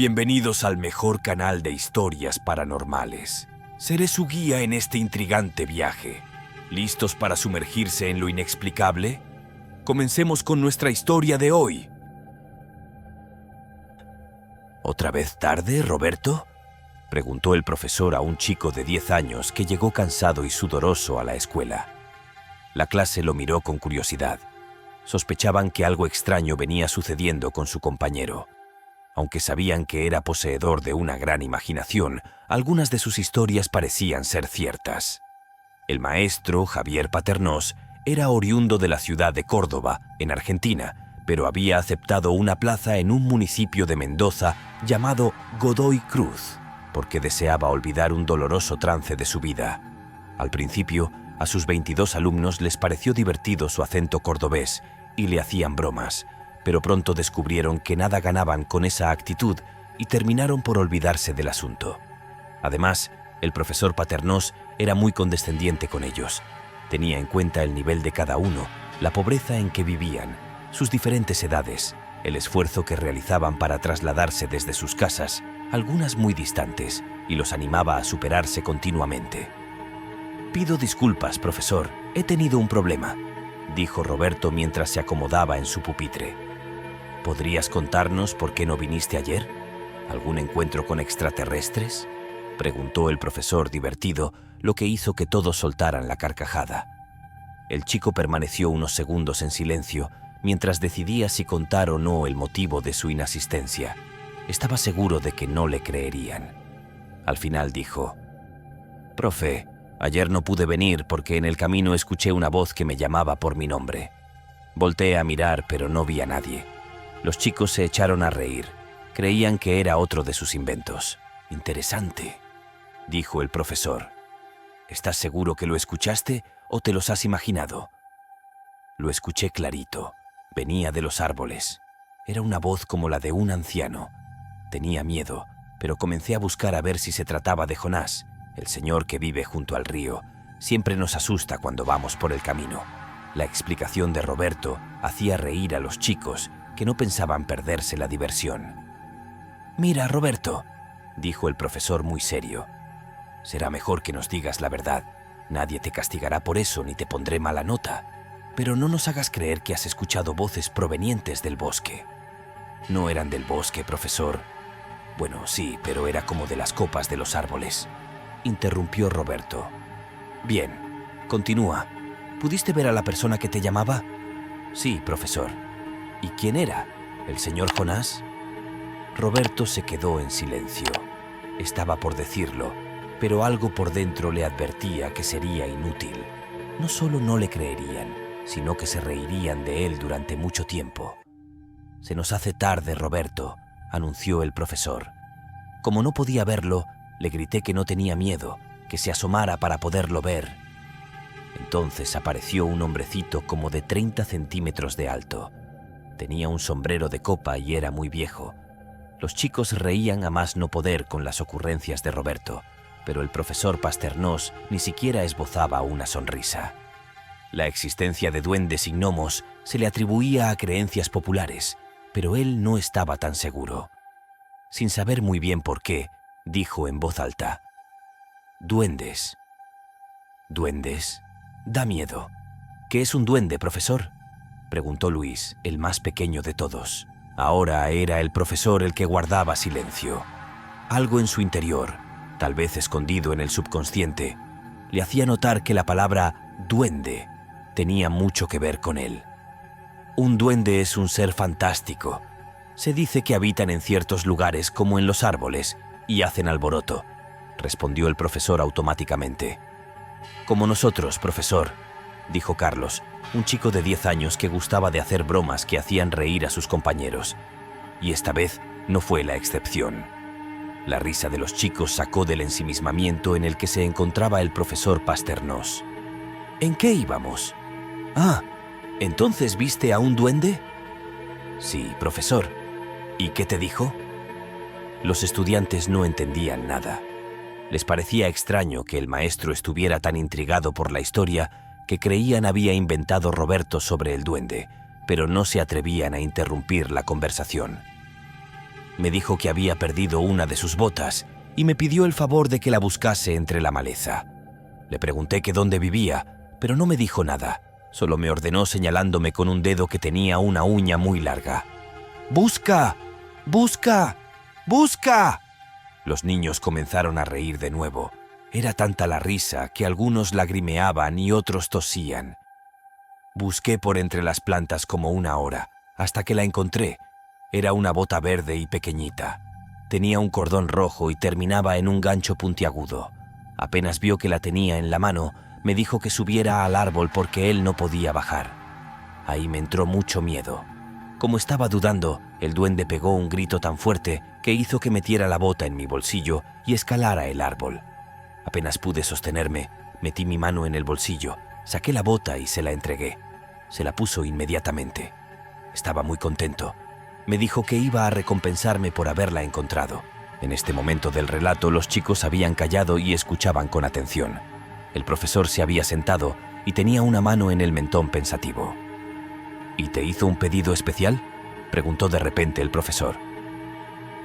Bienvenidos al mejor canal de historias paranormales. Seré su guía en este intrigante viaje. ¿Listos para sumergirse en lo inexplicable? Comencemos con nuestra historia de hoy. ¿Otra vez tarde, Roberto?, preguntó el profesor a un chico de 10 años que llegó cansado y sudoroso a la escuela. La clase lo miró con curiosidad. Sospechaban que algo extraño venía sucediendo con su compañero. Aunque sabían que era poseedor de una gran imaginación, algunas de sus historias parecían ser ciertas. El maestro, Javier Paternós, era oriundo de la ciudad de Córdoba, en Argentina, pero había aceptado una plaza en un municipio de Mendoza llamado Godoy Cruz, porque deseaba olvidar un doloroso trance de su vida. Al principio, a sus 22 alumnos les pareció divertido su acento cordobés y le hacían bromas, pero pronto descubrieron que nada ganaban con esa actitud y terminaron por olvidarse del asunto. Además, el profesor Paternós era muy condescendiente con ellos. Tenía en cuenta el nivel de cada uno, la pobreza en que vivían, sus diferentes edades, el esfuerzo que realizaban para trasladarse desde sus casas, algunas muy distantes, y los animaba a superarse continuamente. «Pido disculpas, profesor, he tenido un problema», dijo Roberto mientras se acomodaba en su pupitre. «¿Podrías contarnos por qué no viniste ayer? ¿Algún encuentro con extraterrestres?», preguntó el profesor divertido, lo que hizo que todos soltaran la carcajada. El chico permaneció unos segundos en silencio mientras decidía si contar o no el motivo de su inasistencia. Estaba seguro de que no le creerían. Al final dijo: «Profe, ayer no pude venir porque en el camino escuché una voz que me llamaba por mi nombre. Volteé a mirar, pero no vi a nadie. Los chicos se echaron a reír. Creían que era otro de sus inventos». «Interesante», dijo el profesor. «¿Estás seguro que lo escuchaste o te los has imaginado?» «Lo escuché clarito. Venía de los árboles. Era una voz como la de un anciano. Tenía miedo, pero comencé a buscar a ver si se trataba de Jonás, el señor que vive junto al río. Siempre nos asusta cuando vamos por el camino». La explicación de Roberto hacía reír a los chicos, que no pensaban perderse la diversión. «Mira, Roberto», dijo el profesor muy serio, «será mejor que nos digas la verdad. Nadie te castigará por eso ni te pondré mala nota. Pero no nos hagas creer que has escuchado voces provenientes del bosque». «No eran del bosque, profesor». «Bueno, sí, pero era como de las copas de los árboles», interrumpió Roberto. «Bien, continúa. ¿Pudiste ver a la persona que te llamaba?» «Sí, profesor». «¿Y quién era? ¿El señor Jonás?» Roberto se quedó en silencio. Estaba por decirlo, pero algo por dentro le advertía que sería inútil. No solo no le creerían, sino que se reirían de él durante mucho tiempo. «Se nos hace tarde, Roberto», anunció el profesor. Como no podía verlo, le grité que no tenía miedo, que se asomara para poderlo ver. Entonces apareció un hombrecito como de 30 centímetros de alto. Tenía un sombrero de copa y era muy viejo. Los chicos reían a más no poder con las ocurrencias de Roberto, pero el profesor Paternós ni siquiera esbozaba una sonrisa. La existencia de duendes y gnomos se le atribuía a creencias populares, pero él no estaba tan seguro. Sin saber muy bien por qué, dijo en voz alta: «Duendes». «¿Duendes? Da miedo». «¿Qué es un duende, profesor?», preguntó Luis, el más pequeño de todos. Ahora era el profesor el que guardaba silencio. Algo en su interior, tal vez escondido en el subconsciente, le hacía notar que la palabra duende tenía mucho que ver con él. «Un duende es un ser fantástico. Se dice que habitan en ciertos lugares como en los árboles y hacen alboroto», respondió el profesor automáticamente. «Como nosotros, profesor», dijo Carlos, un chico de 10 años que gustaba de hacer bromas que hacían reír a sus compañeros. Y esta vez no fue la excepción. La risa de los chicos sacó del ensimismamiento en el que se encontraba el profesor Paternós. «¿En qué íbamos? Ah, ¿entonces viste a un duende?» «Sí, profesor». «¿Y qué te dijo?» Los estudiantes no entendían nada. Les parecía extraño que el maestro estuviera tan intrigado por la historia que creían había inventado Roberto sobre el duende, pero no se atrevían a interrumpir la conversación. Me dijo que había perdido una de sus botas y me pidió el favor de que la buscase entre la maleza. Le pregunté que dónde vivía, pero no me dijo nada. Solo me ordenó señalándome con un dedo que tenía una uña muy larga. ¡Busca! ¡Busca! ¡Busca! Los niños comenzaron a reír de nuevo. Era tanta la risa que algunos lagrimeaban y otros tosían. Busqué por entre las plantas como una hora, hasta que la encontré. Era una bota verde y pequeñita. Tenía un cordón rojo y terminaba en un gancho puntiagudo. Apenas vio que la tenía en la mano, me dijo que subiera al árbol porque él no podía bajar. Ahí me entró mucho miedo. Como estaba dudando, el duende pegó un grito tan fuerte que hizo que metiera la bota en mi bolsillo y escalara el árbol. Apenas pude sostenerme, metí mi mano en el bolsillo, saqué la bota y se la entregué. Se la puso inmediatamente. Estaba muy contento. Me dijo que iba a recompensarme por haberla encontrado. En este momento del relato, los chicos habían callado y escuchaban con atención. El profesor se había sentado y tenía una mano en el mentón pensativo. ¿Y te hizo un pedido especial?, preguntó de repente el profesor.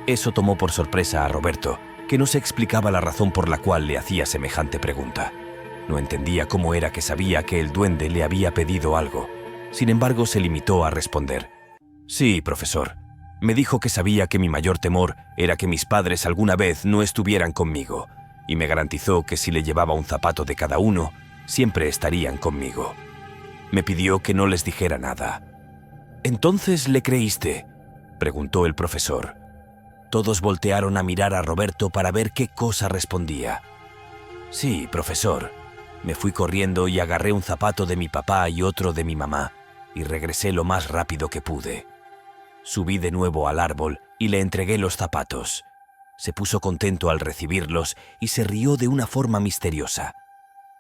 Eso tomó por sorpresa a Roberto, que no se explicaba la razón por la cual le hacía semejante pregunta. No entendía cómo era que sabía que el duende le había pedido algo. Sin embargo, se limitó a responder: «Sí, profesor. Me dijo que sabía que mi mayor temor era que mis padres alguna vez no estuvieran conmigo, y me garantizó que si le llevaba un zapato de cada uno, siempre estarían conmigo. Me pidió que no les dijera nada». «¿Entonces le creíste?», preguntó el profesor. Todos voltearon a mirar a Roberto para ver qué cosa respondía. «Sí, profesor. Me fui corriendo y agarré un zapato de mi papá y otro de mi mamá, y regresé lo más rápido que pude. Subí de nuevo al árbol y le entregué los zapatos. Se puso contento al recibirlos y se rió de una forma misteriosa.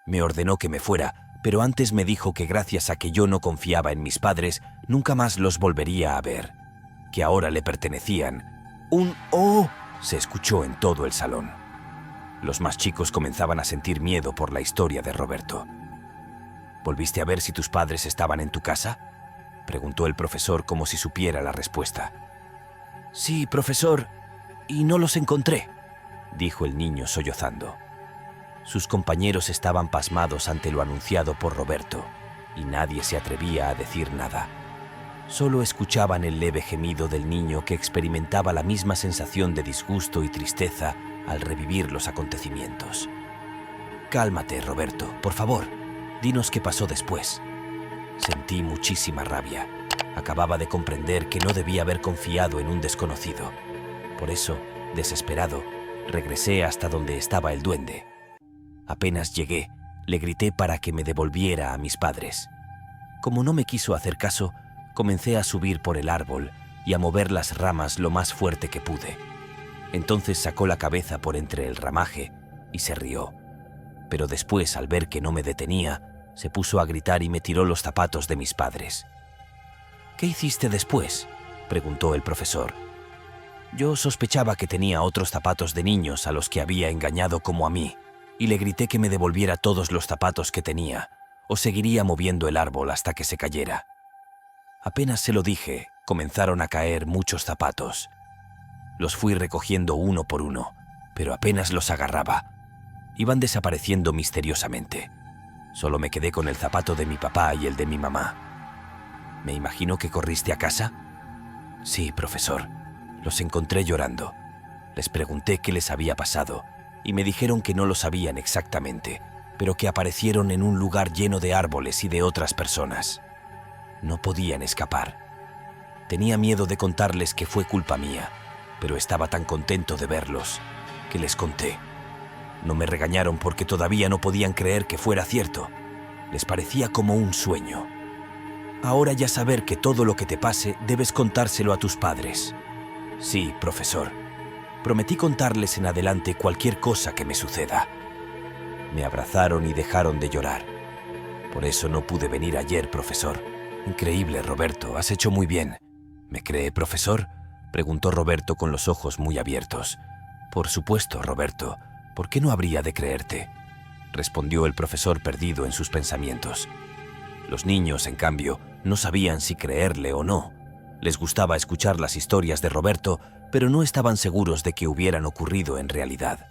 Me ordenó que me fuera, pero antes me dijo que gracias a que yo no confiaba en mis padres, nunca más los volvería a ver, que ahora le pertenecían. Un «oh» se escuchó en todo el salón. Los más chicos comenzaban a sentir miedo por la historia de Roberto. «¿Volviste a ver si tus padres estaban en tu casa?», preguntó el profesor como si supiera la respuesta. «Sí, profesor, y no los encontré», dijo el niño sollozando. Sus compañeros estaban pasmados ante lo anunciado por Roberto, y nadie se atrevía a decir nada. Solo escuchaban el leve gemido del niño que experimentaba la misma sensación de disgusto y tristeza al revivir los acontecimientos. «Cálmate, Roberto, por favor. Dinos qué pasó después». Sentí muchísima rabia. Acababa de comprender que no debía haber confiado en un desconocido. Por eso, desesperado, regresé hasta donde estaba el duende. Apenas llegué, le grité para que me devolviera a mis padres. Como no me quiso hacer caso, comencé a subir por el árbol y a mover las ramas lo más fuerte que pude. Entonces sacó la cabeza por entre el ramaje y se rió. Pero después, al ver que no me detenía, se puso a gritar y me tiró los zapatos de mis padres. «¿Qué hiciste después?», preguntó el profesor. Yo sospechaba que tenía otros zapatos de niños a los que había engañado como a mí, y le grité que me devolviera todos los zapatos que tenía, o seguiría moviendo el árbol hasta que se cayera. Apenas se lo dije, comenzaron a caer muchos zapatos. Los fui recogiendo uno por uno, pero apenas los agarraba. Iban desapareciendo misteriosamente. Solo me quedé con el zapato de mi papá y el de mi mamá. «¿Me imagino que corriste a casa?». «Sí, profesor. Los encontré llorando. Les pregunté qué les había pasado y me dijeron que no lo sabían exactamente, pero que aparecieron en un lugar lleno de árboles y de otras personas. No podían escapar. Tenía miedo de contarles que fue culpa mía, pero estaba tan contento de verlos que les conté. No me regañaron porque todavía no podían creer que fuera cierto. Les parecía como un sueño. Ahora ya saber que todo lo que te pase debes contárselo a tus padres». «Sí, profesor. Prometí contarles en adelante cualquier cosa que me suceda». Me abrazaron y dejaron de llorar. «Por eso no pude venir ayer, profesor». «Increíble, Roberto. Has hecho muy bien». «¿Me cree, profesor?», preguntó Roberto con los ojos muy abiertos. «Por supuesto, Roberto. ¿Por qué no habría de creerte?», respondió el profesor perdido en sus pensamientos. Los niños, en cambio, no sabían si creerle o no. Les gustaba escuchar las historias de Roberto, pero no estaban seguros de que hubieran ocurrido en realidad.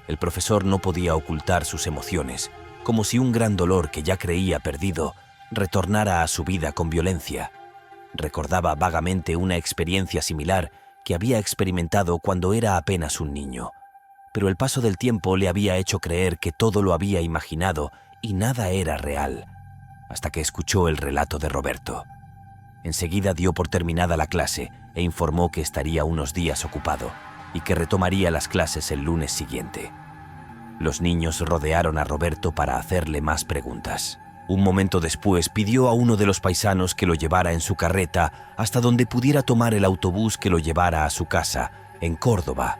El profesor no podía ocultar sus emociones, como si un gran dolor que ya creía perdido retornara a su vida con violencia. Recordaba vagamente una experiencia similar que había experimentado cuando era apenas un niño, pero el paso del tiempo le había hecho creer que todo lo había imaginado y nada era real, hasta que escuchó el relato de Roberto. Enseguida dio por terminada la clase e informó que estaría unos días ocupado y que retomaría las clases el lunes siguiente. Los niños rodearon a Roberto para hacerle más preguntas. Un momento después pidió a uno de los paisanos que lo llevara en su carreta hasta donde pudiera tomar el autobús que lo llevara a su casa, en Córdoba.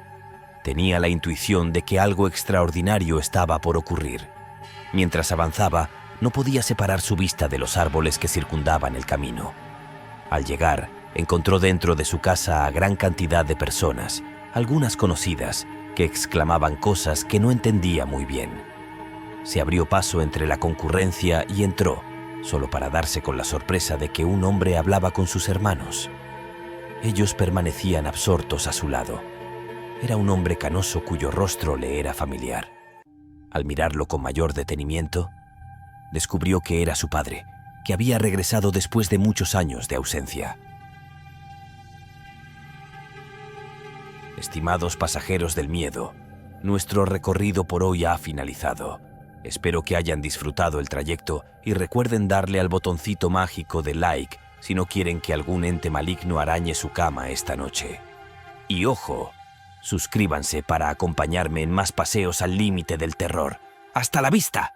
Tenía la intuición de que algo extraordinario estaba por ocurrir. Mientras avanzaba, no podía separar su vista de los árboles que circundaban el camino. Al llegar, encontró dentro de su casa a gran cantidad de personas, algunas conocidas, que exclamaban cosas que no entendía muy bien. Se abrió paso entre la concurrencia y entró, solo para darse con la sorpresa de que un hombre hablaba con sus hermanos. Ellos permanecían absortos a su lado. Era un hombre canoso cuyo rostro le era familiar. Al mirarlo con mayor detenimiento, descubrió que era su padre, que había regresado después de muchos años de ausencia. Estimados pasajeros del miedo, nuestro recorrido por hoy ha finalizado. Espero que hayan disfrutado el trayecto y recuerden darle al botoncito mágico de like si no quieren que algún ente maligno arañe su cama esta noche. Y ojo, suscríbanse para acompañarme en más paseos al límite del terror. ¡Hasta la vista!